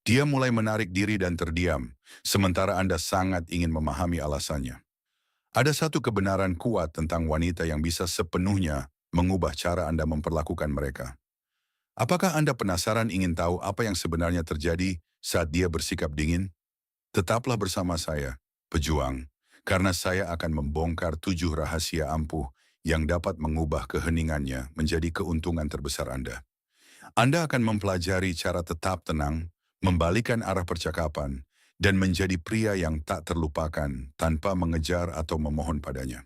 Dia mulai menarik diri dan terdiam, sementara Anda sangat ingin memahami alasannya. Ada satu kebenaran kuat tentang wanita yang bisa sepenuhnya mengubah cara Anda memperlakukan mereka. Apakah Anda penasaran ingin tahu apa yang sebenarnya terjadi saat dia bersikap dingin? Tetaplah bersama saya, pejuang, karena saya akan membongkar 7 rahasia ampuh yang dapat mengubah keheningannya menjadi keuntungan terbesar Anda. Anda akan mempelajari cara tetap tenang, membalikan arah percakapan, dan menjadi pria yang tak terlupakan tanpa mengejar atau memohon padanya.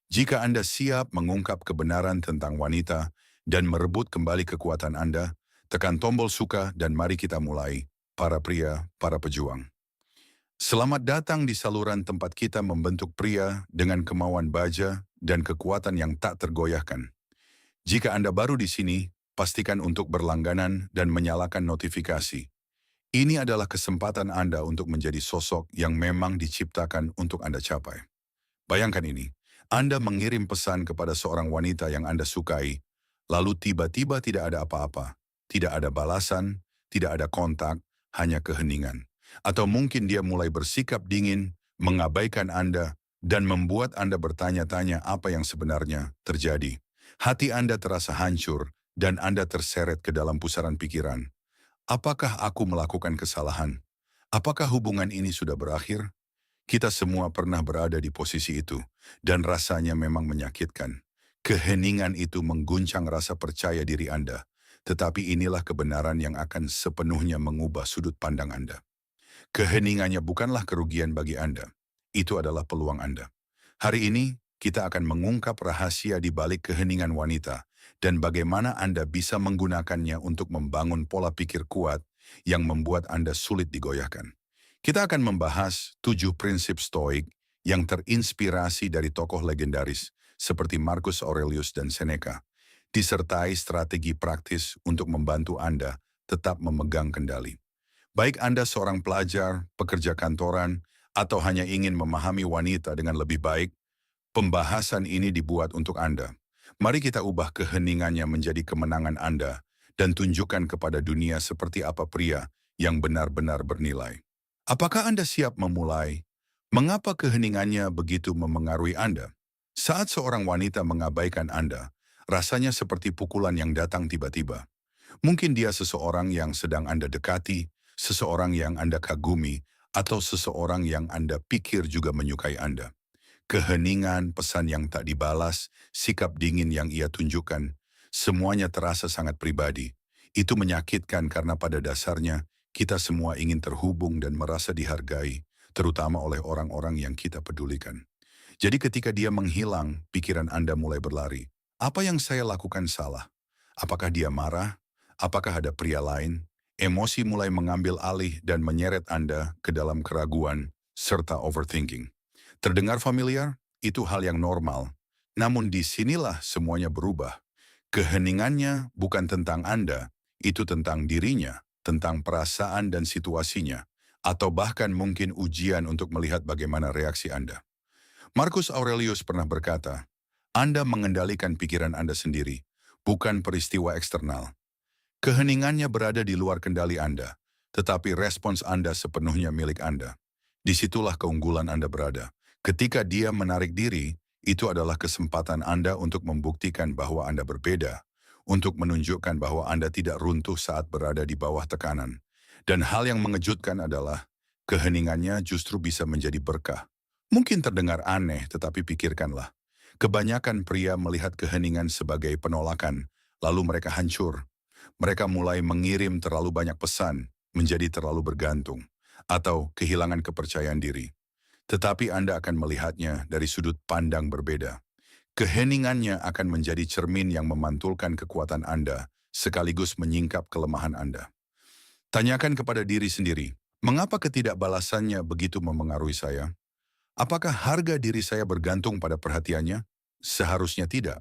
Jika Anda siap mengungkap kebenaran tentang wanita dan merebut kembali kekuatan Anda, tekan tombol suka dan mari kita mulai, para pria, para pejuang. Selamat datang di saluran tempat kita membentuk pria dengan kemauan baja dan kekuatan yang tak tergoyahkan. Jika Anda baru di sini, pastikan untuk berlangganan dan menyalakan notifikasi. Ini adalah kesempatan Anda untuk menjadi sosok yang memang diciptakan untuk Anda capai. Bayangkan ini, Anda mengirim pesan kepada seorang wanita yang Anda sukai, lalu tiba-tiba tidak ada apa-apa, tidak ada balasan, tidak ada kontak, hanya keheningan. Atau mungkin dia mulai bersikap dingin, mengabaikan Anda, dan membuat Anda bertanya-tanya apa yang sebenarnya terjadi. Hati Anda terasa hancur, dan Anda terseret ke dalam pusaran pikiran. Apakah aku melakukan kesalahan? Apakah hubungan ini sudah berakhir? Kita semua pernah berada di posisi itu, dan rasanya memang menyakitkan. Keheningan itu mengguncang rasa percaya diri Anda, tetapi inilah kebenaran yang akan sepenuhnya mengubah sudut pandang Anda. Keheningannya bukanlah kerugian bagi Anda, itu adalah peluang Anda. Hari ini, kita akan mengungkap rahasia di balik keheningan wanita, dan bagaimana Anda bisa menggunakannya untuk membangun pola pikir kuat yang membuat Anda sulit digoyahkan. Kita akan membahas 7 prinsip stoik yang terinspirasi dari tokoh legendaris seperti Marcus Aurelius dan Seneca, disertai strategi praktis untuk membantu Anda tetap memegang kendali. Baik Anda seorang pelajar, pekerja kantoran, atau hanya ingin memahami wanita dengan lebih baik, pembahasan ini dibuat untuk Anda. Mari kita ubah keheningannya menjadi kemenangan Anda dan tunjukkan kepada dunia seperti apa pria yang benar-benar bernilai. Apakah Anda siap memulai? Mengapa keheningannya begitu memengaruhi Anda? Saat seorang wanita mengabaikan Anda, rasanya seperti pukulan yang datang tiba-tiba. Mungkin dia seseorang yang sedang Anda dekati, seseorang yang Anda kagumi, atau seseorang yang Anda pikir juga menyukai Anda. Keheningan, pesan yang tak dibalas, sikap dingin yang ia tunjukkan, semuanya terasa sangat pribadi. Itu menyakitkan karena pada dasarnya kita semua ingin terhubung dan merasa dihargai, terutama oleh orang-orang yang kita pedulikan. Jadi ketika dia menghilang, pikiran Anda mulai berlari. Apa yang saya lakukan salah? Apakah dia marah? Apakah ada pria lain? Emosi mulai mengambil alih dan menyeret Anda ke dalam keraguan serta overthinking. Terdengar familiar? Itu hal yang normal. Namun disinilah semuanya berubah. Keheningannya bukan tentang Anda, itu tentang dirinya, tentang perasaan dan situasinya, atau bahkan mungkin ujian untuk melihat bagaimana reaksi Anda. Marcus Aurelius pernah berkata, Anda mengendalikan pikiran Anda sendiri, bukan peristiwa eksternal. Keheningannya berada di luar kendali Anda, tetapi respons Anda sepenuhnya milik Anda. Disitulah keunggulan Anda berada. Ketika dia menarik diri, itu adalah kesempatan Anda untuk membuktikan bahwa Anda berbeda, untuk menunjukkan bahwa Anda tidak runtuh saat berada di bawah tekanan. Dan hal yang mengejutkan adalah, keheningannya justru bisa menjadi berkah. Mungkin terdengar aneh, tetapi pikirkanlah. Kebanyakan pria melihat keheningan sebagai penolakan, lalu mereka hancur. Mereka mulai mengirim terlalu banyak pesan, menjadi terlalu bergantung, atau kehilangan kepercayaan diri. Tetapi Anda akan melihatnya dari sudut pandang berbeda. Keheningannya akan menjadi cermin yang memantulkan kekuatan Anda, sekaligus menyingkap kelemahan Anda. Tanyakan kepada diri sendiri, mengapa ketidakbalasannya begitu memengaruhi saya? Apakah harga diri saya bergantung pada perhatiannya? Seharusnya tidak.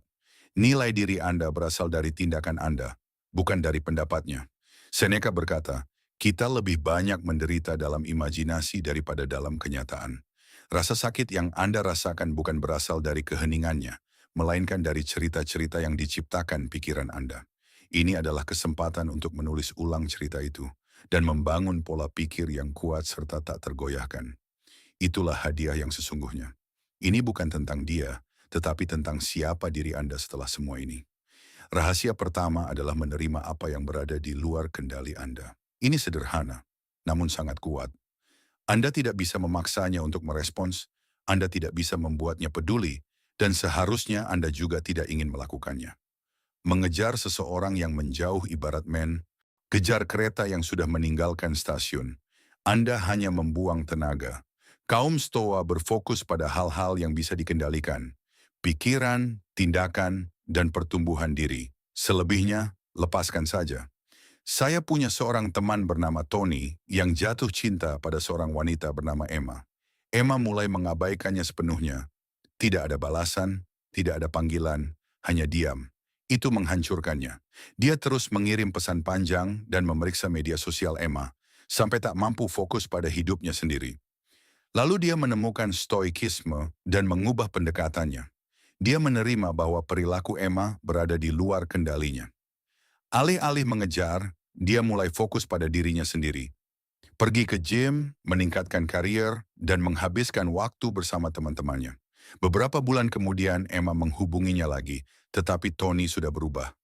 Nilai diri Anda berasal dari tindakan Anda, bukan dari pendapatnya. Seneca berkata, kita lebih banyak menderita dalam imajinasi daripada dalam kenyataan. Rasa sakit yang Anda rasakan bukan berasal dari keheningannya, melainkan dari cerita-cerita yang diciptakan pikiran Anda. Ini adalah kesempatan untuk menulis ulang cerita itu. dan membangun pola pikir yang kuat serta tak tergoyahkan. Itulah hadiah yang sesungguhnya. Ini bukan tentang dia, tetapi tentang siapa diri Anda setelah semua ini. Rahasia pertama adalah menerima apa yang berada di luar kendali Anda. Ini sederhana, namun sangat kuat. Anda tidak bisa memaksanya untuk merespons, Anda tidak bisa membuatnya peduli, dan seharusnya Anda juga tidak ingin melakukannya. Mengejar seseorang yang menjauh ibarat kejar kereta yang sudah meninggalkan stasiun. Anda hanya membuang tenaga. Kaum Stoa berfokus pada hal-hal yang bisa dikendalikan. Pikiran, tindakan, dan pertumbuhan diri. Selebihnya, lepaskan saja. Saya punya seorang teman bernama Tony yang jatuh cinta pada seorang wanita bernama Emma. Emma mulai mengabaikannya sepenuhnya. Tidak ada balasan, tidak ada panggilan, hanya diam. Itu menghancurkannya. Dia terus mengirim pesan panjang dan memeriksa media sosial Emma, sampai tak mampu fokus pada hidupnya sendiri. Lalu dia menemukan stoikisme dan mengubah pendekatannya. Dia menerima bahwa perilaku Emma berada di luar kendalinya. Alih-alih mengejar, dia mulai fokus pada dirinya sendiri. Pergi ke gym, meningkatkan karier, dan menghabiskan waktu bersama teman-temannya. Beberapa bulan kemudian Emma menghubunginya lagi, tetapi Tony sudah berubah.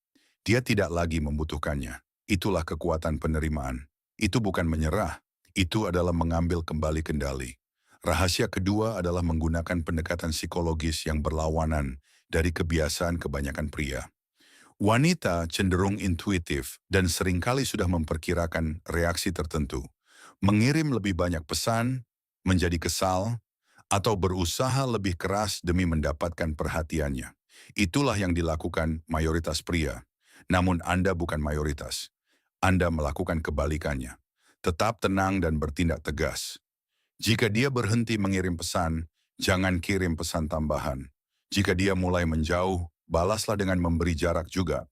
Dia tidak lagi membutuhkannya. Itulah kekuatan penerimaan. Itu bukan menyerah, itu adalah mengambil kembali kendali. Rahasia kedua adalah menggunakan pendekatan psikologis yang berlawanan dari kebiasaan kebanyakan pria. Wanita cenderung intuitif dan seringkali sudah memperkirakan reaksi tertentu. Mengirim lebih banyak pesan, menjadi kesal, atau berusaha lebih keras demi mendapatkan perhatiannya. Itulah yang dilakukan mayoritas pria. Namun Anda bukan mayoritas. Anda melakukan kebalikannya. Tetap tenang dan bertindak tegas. Jika dia berhenti mengirim pesan, jangan kirim pesan tambahan. Jika dia mulai menjauh, balaslah dengan memberi jarak juga.